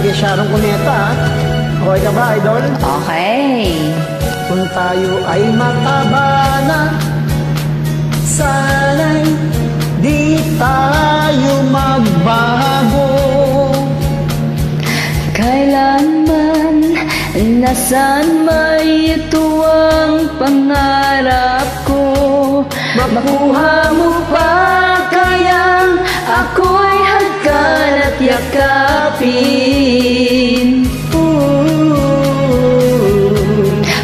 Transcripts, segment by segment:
kay Sharon Cuneta. Okay ka ba, idol? Okay. Kung tayo ay mataba na, sana'y di tayo magbago. Kailanman, nasaan may ito ang pangarap ko. Makuha mo pa kayang ako'y hagkan at yakapin,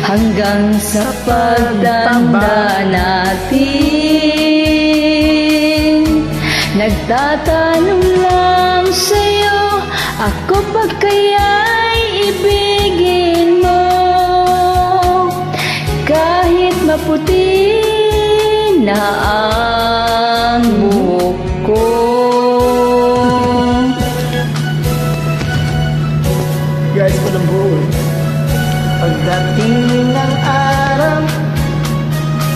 hanggang sa pagtanda natin. Nagtatanong lang sa'yo, ako ba kaya'y ibigin mo? Kahit maputi na ang buhok ko. Guys, walang buo. Pagdating ng araw,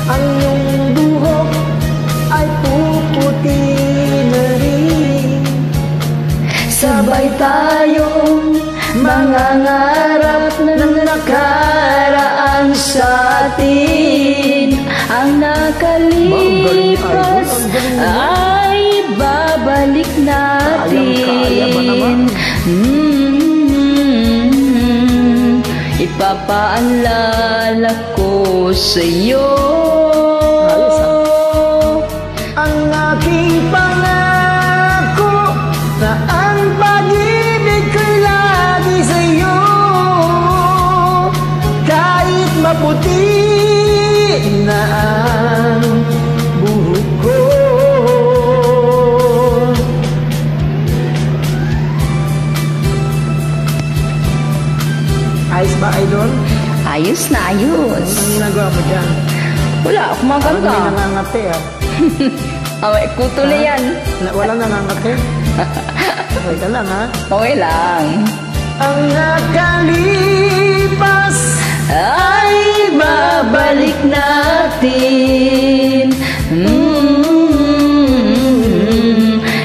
ang iyong buhok ay puputi na rin. Sabay tayong mangangarap na nakaraan sa atin. Ang nakalipas ay babalik natin. Ipapaalala ko sa'yo ang aking pangako na ang pag-ibig ko'y lagi sa'yo. Kahit maputi na ang buhok ko. Ayos ba, idol? Ayos na ayos. Anong ginagawa mo dyan? Wala, kumakanta. May nangangati ah. Away, kuto na yan. Walang nangangati? Okay ka lang ha? Okay lang. Ang nakalipas ay babalik natin.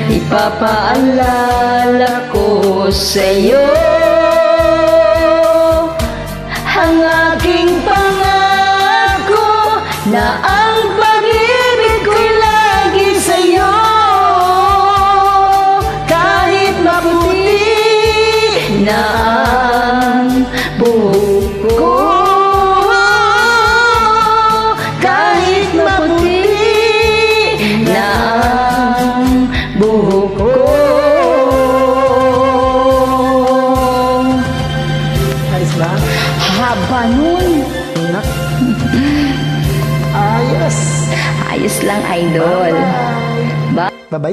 Ipapaalala ko sa'yo ang aking pangako na ang pag-ibig ko'y lagi sa'yo. Kahit maputi na ang buhok ko, kahit maputi na ang buhok ko. ayos ba? Haba nun. Ayos. Ayos lang, idol. Bye-bye.